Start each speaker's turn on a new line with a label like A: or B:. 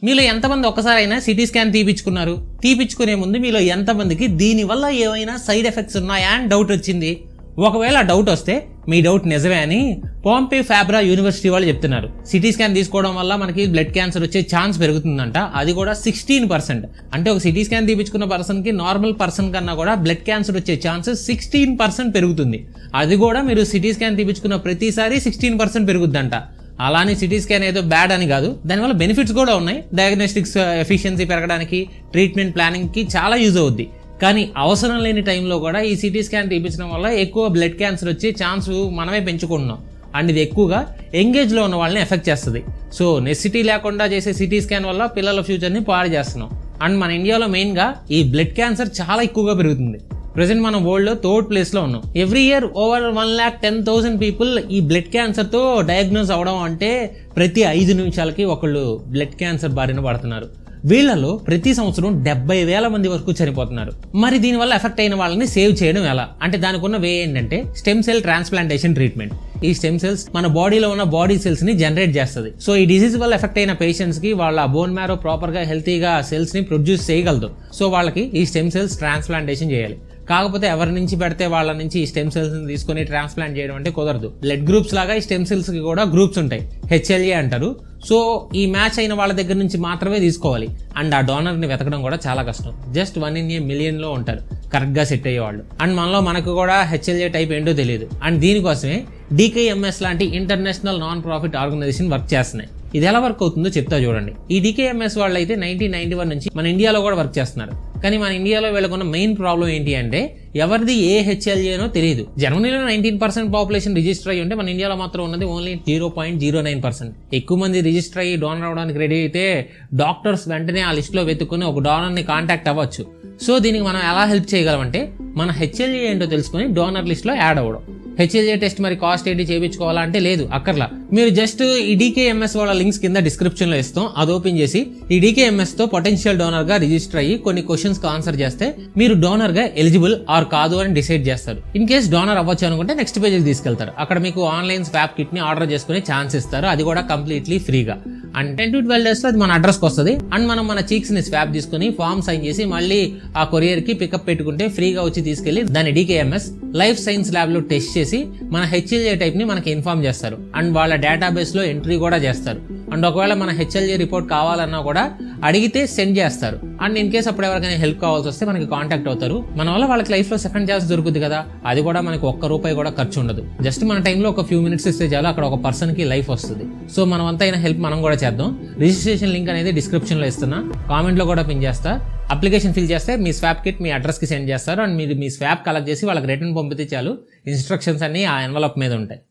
A: మీలో ఎంతమంది ఒక్కసారైనా సిటీ స్కాన్ తీపించుకునే ముందు మీలో ఎంతమందికి దీనివల్ల ఏమైనా సైడ్ ఎఫెక్ట్స్ ఉన్నాయా అని డౌట్ వచ్చింది? ఒకవేళ డౌట్ వస్తే మీ డౌట్ నిజమే అని పాంపే ఫ్యాబ్రా యూనివర్సిటీ వాళ్ళు చెప్తున్నారు. సిటీ స్కాన్ తీసుకోవడం వల్ల మనకి బ్లడ్ క్యాన్సర్ వచ్చే ఛాన్స్ పెరుగుతుందంట. అది కూడా 16%. అంటే ఒక సిటీ స్కాన్ తీపించుకున్న పర్సన్కి నార్మల్ పర్సన్ కన్నా కూడా బ్లడ్ క్యాన్సర్ వచ్చే ఛాన్సెస్ 16% పెరుగుతుంది. అది కూడా మీరు సిటీ స్కాన్ తీపించుకున్న ప్రతిసారి 16% పెరుగుద్దంట. అలానే సిటీ స్కాన్ ఏదో బ్యాడ్ అని కాదు, దానివల్ల బెనిఫిట్స్ కూడా ఉన్నాయి. డయాగ్నోస్టిక్స్ ఎఫిషియన్సీ పెరగడానికి, ట్రీట్మెంట్ ప్లానింగ్కి చాలా యూజ్ అవుద్ది. కానీ అవసరం లేని టైంలో కూడా ఈ సిటీ స్కాన్ తీపించడం వల్ల ఎక్కువ బ్లడ్ క్యాన్సర్ వచ్చే ఛాన్స్ మనమే పెంచుకుంటున్నాం. అండ్ ఇది ఎక్కువగా ఎంగేజ్లో ఉన్న వాళ్ళని ఎఫెక్ట్ చేస్తుంది. సో నెసిటీ లేకుండా చేసే సిటీ స్కాన్ వల్ల పిల్లల ఫ్యూచర్ని పాడు చేస్తున్నాం. అండ్ మన ఇండియాలో మెయిన్గా ఈ బ్లడ్ క్యాన్సర్ చాలా ఎక్కువగా పెరుగుతుంది. ప్రెసెంట్ మనం వరల్డ్లో 3rd ప్లేస్లో ఉన్నాం. ఎవ్రీ ఇయర్ ఓవర్ 1,10,000 పీపుల్ ఈ బ్లడ్ క్యాన్సర్తో డయాగ్నోస్ అవడం అంటే ప్రతి 5 నిమిషాలకి ఒకళ్ళు బ్లడ్ క్యాన్సర్ బారిన పడుతున్నారు. వీళ్లలో ప్రతి సంవత్సరం 70,000 మంది వరకు చనిపోతున్నారు. మరి దీనివల్ల ఎఫెక్ట్ అయిన వాళ్ళని సేవ్ చేయడం ఎలా అంటే దానికి ఉన్న వే ఏంటంటే స్టెమ్ సెల్ ట్రాన్స్ప్లాంటేషన్ ట్రీట్మెంట్. ఈ స్టెమ్ సెల్స్ మన బాడీలో ఉన్న బాడీ సెల్స్ ని జనరేట్ చేస్తుంది. సో ఈ డిసీజ్ వల్ల ఎఫెక్ట్ అయిన పేషెంట్స్ కి వాళ్ళ బోన్ మ్యారో ప్రాపర్ గా హెల్తీగా సెల్స్ ని ప్రొడ్యూస్ చేయగలదు. సో వాళ్ళకి ఈ స్టెమ్ సెల్స్ ట్రాన్స్ప్లాంటేషన్ చేయాలి. కాకపోతే ఎవరి నుంచి పెడితే వాళ్ళ నుంచి ఈ స్టెమ్ సెల్స్ ని తీసుకుని ట్రాన్స్ప్లాంట్ చేయడం అంటే కుదరదు. బ్లడ్ గ్రూప్స్ లాగా ఈ స్టెమ్ సెల్స్ కి కూడా గ్రూప్స్ ఉంటాయి, HLA అంటారు. సో ఈ మ్యాచ్ అయిన వాళ్ళ దగ్గర నుంచి మాత్రమే తీసుకోవాలి. అండ్ ఆ డోనర్ ని వెతకడం కూడా చాలా కష్టం. జస్ట్ 1 in a million లో ఉంటారు కరెక్ట్ గా సెట్ అయ్యేవాళ్ళు. అండ్ మనకు కూడా HLA టైప్ ఏంటో తెలియదు. అండ్ దీనికోసమే DKMS లాంటి international non profit organisation work చేస్తున్నాయి. ఇది ఎలా వర్క్ అవుతుందో చెప్తా చూడండి. ఈ DKMS వాళ్ళు అయితే 1991 నుంచి మన ఇండియాలో కూడా వర్క్ చేస్తున్నారు. కానీ మన ఇండియాలో వీళ్ళకున్న మెయిన్ ప్రాబ్లం ఏంటి అంటే ఎవరిది ఏ HLAనో తెలియదు. జర్మనీలో 19% పాపులేషన్ రిజిస్టర్ అయ్యి ఉంటే మన ఇండియాలో మాత్రం ఉన్నది ఓన్లీ 0.09%. ఎక్కువ మంది రిజిస్టర్ అయ్యి డోనర్ అవడానికి రెడీ అయితే డాక్టర్స్ వెంటనే ఆ లిస్ట్ లో వెతుక్కుని ఒక డోనర్ ని కాంటాక్ట్ అవ్వచ్చు. సో దీనికి మనం ఎలా హెల్ప్ చేయగలమంటే మన HLA ఏంటో తెలుసుకుని డోనర్ లిస్ట్ లో యాడ్ అవ్వడం. HLA టెస్ట్ మరి కాస్ట్ ఏంటి చేయించుకోవాలా అంటే లేదు, అక్కర్లా. మీరు జస్ట్ ఈ DKMS వాళ్ళ లింక్స్ కింద డిస్క్రిప్షన్ లో ఇస్తాం, అది ఓపెన్ చేసి ఈ DKMS తో పొటెన్షియల్ డోనర్ గా రిజిస్టర్ అయ్యి కొన్ని క్వశ్చన్స్ కి ఆన్సర్ చేస్తే మీరు డోనర్ గా ఎలిజిబుల్ ఆర్ కాదు అని డిసైడ్ చేస్తారు. ఇన్ కేస్ డోనర్ అవ్వచ్చు అనుకుంటే నెక్స్ట్ పేజ్ కి తీసుకెళ్తారు. అక్కడ మీకు ఆన్లైన్ స్వాప్ కిట్ ని ఆర్డర్ చేసుకునే ఛాన్స్ ఇస్తారు. అది కూడా కంప్లీట్లీ ఫ్రీగా. అండ్ 10 to 12 days లో అది మన అడ్రస్ కి వస్తుంది. అండ్ మనం మన చీక్స్ ని స్వాప్ తీసుకుని ఫామ్ సైన్ చేసి మళ్ళీ ఆ కొరియర్ కి పికప్ పెట్టుకుంటే ఫ్రీగా వచ్చి తీసుకెళ్లి దాన్ని DKMS లైఫ్ సైన్స్ ల్యాబ్ లో టెస్ట్ చేసి మన HLA టైప్ ని మనకి ఇన్ఫార్మ్ చేస్తారు. అండ్ వాళ్ళ డేటాబేస్ లో ఎంట్రీ కూడా చేస్తారు. అండ్ ఒకవేళ మన HLA రిపోర్ట్ కావాలన్నా కూడా అడిగితే సెండ్ చేస్తారు. అండ్ ఇన్ కేస్ అప్పుడు ఎవరికైనా హెల్ప్ కావాల్సి వస్తే మనకి కాంటాక్ట్ అవుతారు. మన వల్ల వాళ్ళకి లైఫ్ లో సెకండ్ ఛాన్స్ దొరుకుతుంది కదా, అది కూడా మనకి ₹1 కూడా ఖర్చు ఉండదు. జస్ట్ మన టైంలో ఒక ఫ్యూ మినిట్స్ ఇస్తే చాలు అక్కడ ఒక పర్సన్ కి లైఫ్ వస్తుంది. సో మనం అంతా అయిన హెల్ప్ మనం కూడా చేద్దాం. రిజిస్ట్రేషన్ లింక్ అనేది డిస్క్రిప్షన్ లో ఇస్తున్నా, కామెంట్ లో కూడా పిన్ చేస్తా. అప్లికేషన్ ఫిల్ చేస్తే మీ స్వాప్ కిట్ మీ అడ్రస్ కి సెండ్ చేస్తారు. అండ్ మీరు మీ స్వాప్ కలెక్ట్ చేసి వాళ్ళకి రిటర్న్ పంపితే చాలు. ఇన్స్ట్రక్షన్స్ అన్ని ఆ ఎన్వలప్ మీద ఉంటాయి.